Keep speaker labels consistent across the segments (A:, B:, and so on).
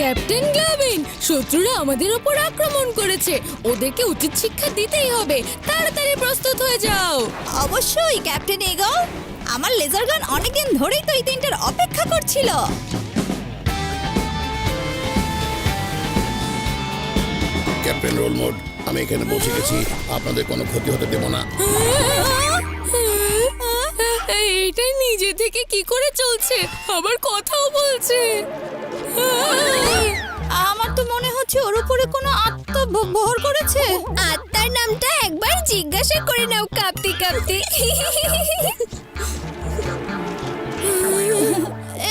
A: Captain গ্লাভিন, শত্রুরা আমাদের উপর আক্রমণ করেছে। ওদেরকে উচিত শিক্ষা দিতেই হবে। তাড়াতাড়ি প্রস্তুত হয়ে যাও।
B: অবশ্যই ক্যাপ্টেন এগো। আমার লেজার গান অনেকদিন ধরেই তো এই দিনটার অপেক্ষা করছিল।
C: ক্যাপ্টেন রোল মোড, আমি এখানে পৌঁছে গেছি। আপনাদের কোনো ক্ষতি হতে দেব না।
A: এইটাই নিজে থেকে কি করে চলছে, আবার কথাও বলছে।
B: আমার তো মনে হচ্ছে ওর উপরে কোনো আত্মা ভর করেছে।
A: আত্মার নামটা একবার জিজ্ঞাসা করে নাও কাঁপতে কাঁপতে।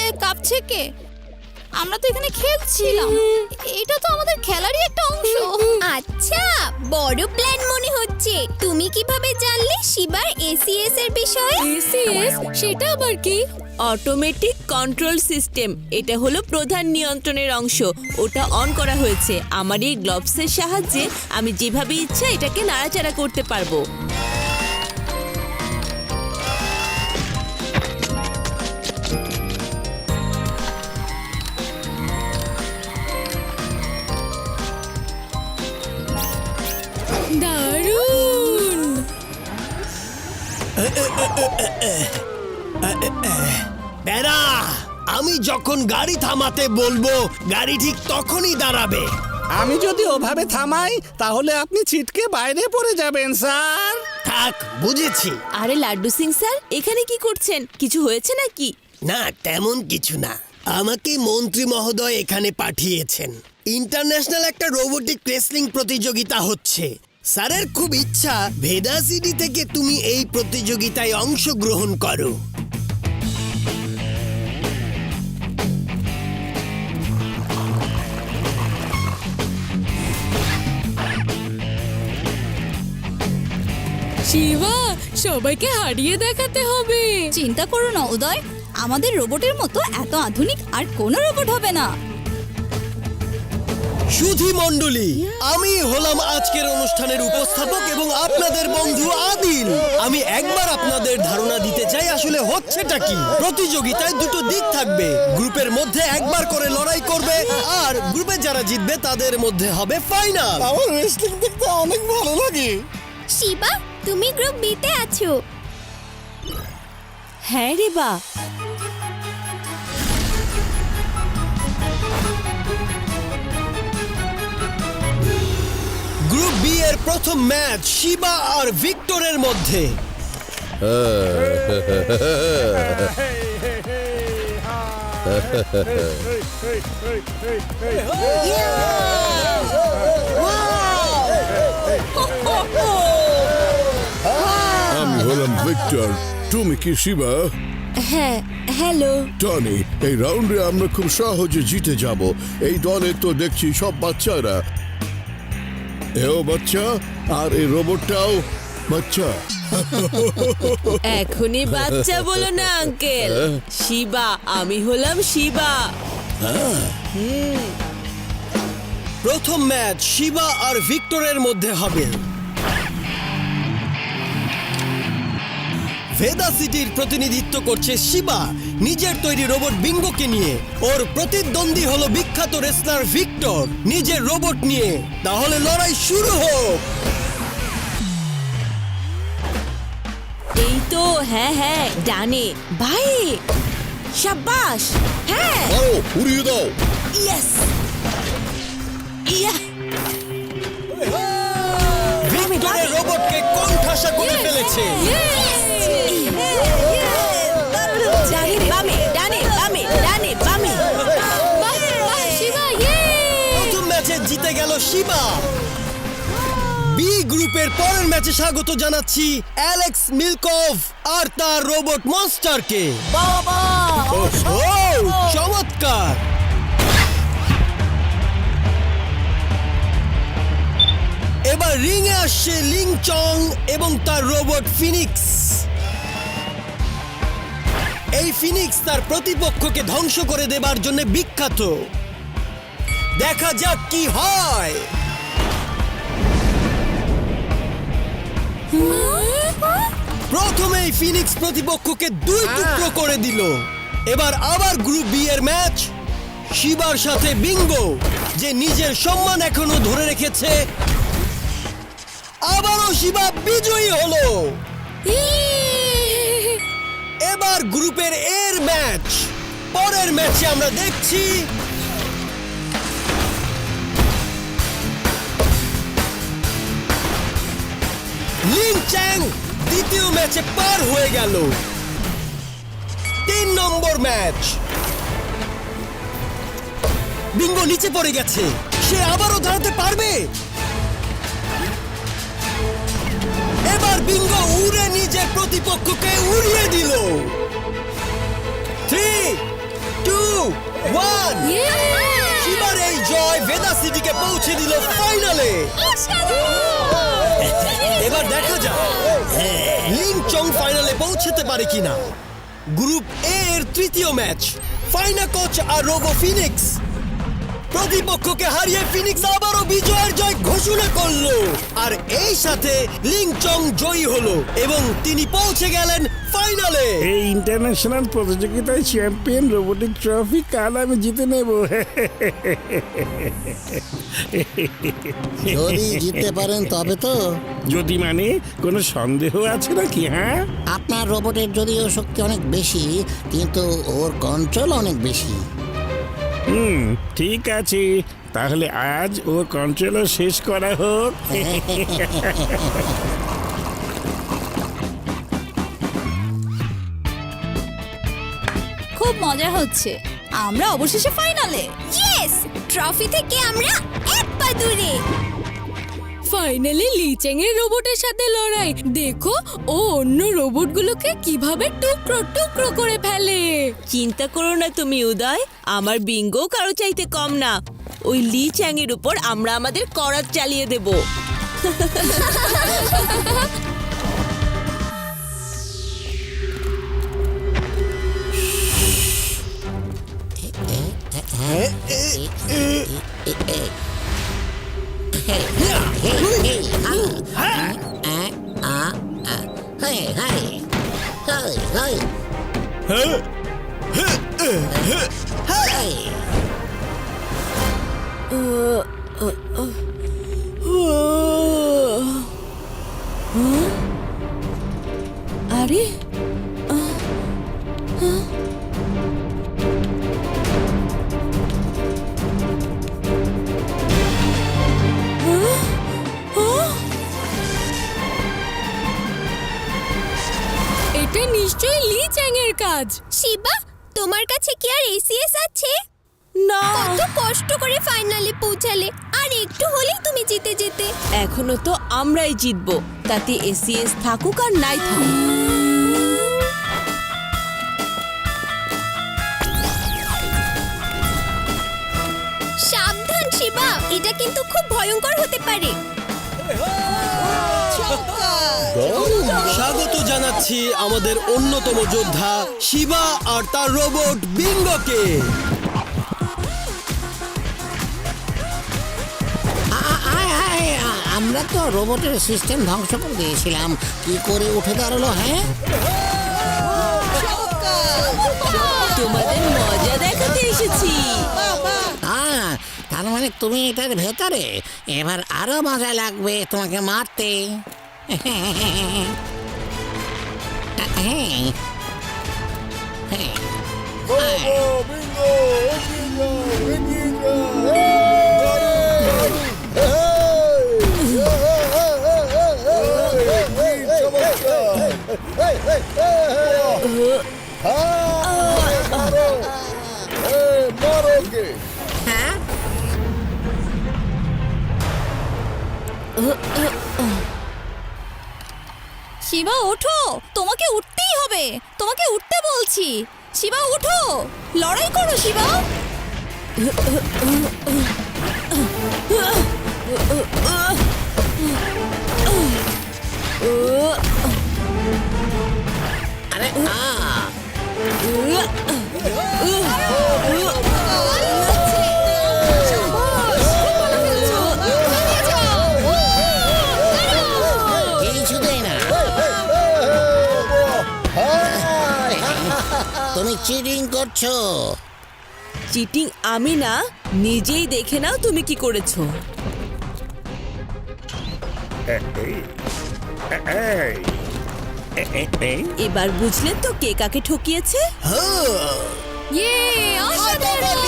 B: এ কাঁপছে কে? আমরা তো এখানে খেলছিলাম। এটা তো আমাদের খেলারই একটা অংশ।
A: আচ্ছা, বড় প্ল্যান মনে হচ্ছে। তুমি কিভাবে জানলে শিবার এসিএস এর বিষয়ে? এসিএস সেটা আবার কি?
D: Automatic control system. এটা হলো প্রধান নিয়ন্ত্রণের অংশ। ওটা অন করা হয়েছে। আমার এই গ্লোভসের সাহায্যে আমি যেভাবে ইচ্ছা এটাকে নাড়াচাড়া করতে পারবো।
A: দারুণ!
E: বেড়া, আমি যখন গাড়ি থামাতে বলবো গাড়ি ঠিক তখনই দাঁড়াবে।
F: আমি যদি ওভাবে থামাই তাহলে আপনি ছিটকে বাইরে পড়ে যাবেন স্যার।
E: থাক, বুঝেছি।
D: আরে লাড্ডু সিং স্যার, এখানে কি করছেন? কিছু হয়েছে নাকি?
E: না, তেমন কিছু না। আমাকে মন্ত্রী মহোদয় এখানে পাঠিয়েছেন। ইন্টারন্যাশনাল একটা রোবোটিক রেসলিং প্রতিযোগিতা হচ্ছে। স্যারের খুব ইচ্ছা ভেদা সিটি থেকে তুমি এই প্রতিযোগিতায় অংশগ্রহণ করো।
A: শিবা, সবাইকে হারিয়ে দেখাতে হবে।
B: চিন্তা করো না উদয়, আমাদের রোবটের মতো এত আধুনিক আর কোনো রোবট হবে না।
E: সুধী মণ্ডলী, আমি হলাম আজকের অনুষ্ঠানের উপস্থাপক এবং আপনাদের বন্ধু আদিল। আমি একবার আপনাদের ধারণা দিতে চাই আসলে হচ্ছেটা কি। প্রতিযোগিতায় দুটো দিক থাকবে। গ্রুপের মধ্যে একবার করে লড়াই করবে আর গ্রুপে যারা জিতবে তাদের মধ্যে হবে ফাইনাল।
F: আমার রেসলিং দেখতে অনেক ভালো লাগে।
A: শিবা, তুমি গ্রুপ বিতে আছো।
D: হ্যাঁ রে বা।
E: গ্রুপ বি এর প্রথম ম্যাচ শিবা আর ভিক্টরের মধ্যে।
C: আমি হলাম ভিক্টর। তুমি কি শিবা?
D: হ্যাঁ, হ্যালো।
C: টনি, এই রাউন্ডে আমরা খুব সহজে জিতে যাব। এই দলে তো দেখছি সব বাচ্চারা। এও বাচ্চা, আর এই রোবটটাও বাচ্চা।
D: এখনই বাচ্চা বলো না আঙ্কেল। শিবা, আমি হলাম শিবা।
E: প্রথম ম্যাচ শিবা আর ভিক্টরের মধ্যে হবে। ভেদা সিটির প্রতিনিধিত্ব করছে শিবা নিজের তৈরি রোবট বিঙ্গোকে নিয়ে। ওর প্রতিদ্বন্দ্বী হলো বিখ্যাত রেসলার ভিক্টর নিজের রোবট নিয়ে। তাহলে লড়াই শুরু হোক।
D: এই তো, হ্যাঁ হ্যাঁ, ডানে ভাই। শাবাশ। হ্যাঁ,
C: আরো উড়িয়ে দাও।
D: ইয়েস। ইয়া।
E: ভিক্টরের রোবটকে কোণঠাসা করে ফেলেছে।
D: ডানে বামে, ডানে বামে, ডানে বামে।
A: শিবা, ইয়ে!
E: প্রথম ম্যাচে জিতে গেল শিবা। বি গ্রুপের পরের ম্যাচে স্বাগত জানাচ্ছি অ্যালেক্স মিলকভ আর তার রোবট মনস্টারকে। চমৎকার। এবার রিং এ আসছে লিং চং এবং তার রোবট ফিনিক্স। এই ফিনিক্স তার প্রতিপক্ষকে ধ্বংস করে দেবার জন্য বিখ্যাত। দেখা যাক কি হয়। প্রথমেই ফিনিক্স প্রতিপক্ষকে দুই টুকরো করে দিল। এবার আবার গ্রুপ বি এর ম্যাচ। শিবার সাথে বিঙ্গো, যে নিজের সম্মান এখনো ধরে রেখেছে। আবারও শিবা বিজয়ী হলো। এবার গ্রুপের এর ম্যাচ। পরের ম্যাচে আমরা দেখছি লিন চ্যাং দ্বিতীয় ম্যাচে পার হয়ে গেল। 3 নম্বর ম্যাচ। বিঙ্গো নিচে পড়ে গেছে, সে আবারও দাঁড়াতে পারবে। এবার বিঙ্গো উড়ে নিজের প্রতিপক্ষকে উড়িয়ে দিল। 3, 2, 1। শিবার এই জয় ভেদা সিটিকে পৌঁছে দিল ফাইনালে। এবার দেখা যাক লিন চং ফাইনালে পৌঁছতে পারে কিনা। গ্রুপ এ এর তৃতীয় ম্যাচ। ফাইনা কোচ আর রোবো ফিনিক্স প্রতিপক্ষকে হারিয়ে ফিনিক্স আবারও বিজয়ের জয় ঘোষণা করলো। আর এই সাথে লিং চং জয়ী হলো এবং তিনি পৌঁছে গেলেন ফাইনালে।
F: এই ইন্টারন্যাশনাল প্রতিযোগিতায় চ্যাম্পিয়ন রোবোটিক ট্রফি কাল আমি জিতে নেব।
G: যদি জিততে পারেন তবে তো।
F: যদি মানে কোনো সন্দেহ আছে নাকি? হ্যাঁ,
G: আপনার রোবটের যদিও শক্তি অনেক বেশি, কিন্তু ওর কন্ট্রোল অনেক বেশি।
F: ঠিক আছে, তাহলে আজ ওর কন্ট্রোলও শেষ করা হোক।
B: খুব মজা হচ্ছে, আমরা অবশেষে ফাইনালে।
A: ইয়েস, ট্রফি থেকে আমরা এক পা দূরে।
H: ফাইনালি লিচেং এর রোবটের সাথে লড়াই দেখো, ও অন্য রোবটগুলোকে কিভাবে টুকরো টুকরো করে ফেলে।
D: চিন্তা করো না তুমি উদয়, আমার বিঙ্গো কারো চাইতে কম না। ওই লি চ্যাং এর উপর আমরা আমাদের করাত চালিয়ে দেব। আরে
H: এটা নিশ্চয়ই লি চ্যাং এর কাজ।
A: শিবা, তোমার কাছে কি আর এসিএস আছে?
D: না,
A: কত কষ্ট করে ফাইনালে পৌঁছালে, আর একটু হলেই তুমি জিতে যেতে।
D: এখনো তো আমরাই জিতবো, তাতে এসিএস থাকুক আর নাই থাকুক।
A: সাবধান শিবা, এটা কিন্তু খুব ভয়ঙ্কর হতে পারে।
E: স্বাগত জানাচ্ছি আমাদের অন্যতম যোদ্ধা শিবা আর তার রোবট বিঙ্গোকে।
G: আমরা তো রোবটের সিস্টেম ধ্বংস করে দিয়েছিলাম, কি করে উঠে দাঁড়ালো? হ্যাঁ,
D: তোমাদের মজা দেখাতে এসেছি।
G: তার মানে তুমি এটার ভেতরে। এবার আরো মজা লাগবে তোমাকে মারতে।
B: শিবা ওঠো, তোমাকে উঠতেই হবে, তোমাকে উঠতে বলছি। শিবা উঠো, লড়াই করো শিবা।
G: আরে কিছুতেই না, তুমি চিটিং করছো।
D: চিটিং আমি না, নিজেই দেখে নাও তুমি কি করেছো। এবার বুঝলেন তো কে কাকে ঠকিয়েছে?
A: ইয়ে অসাধারণ!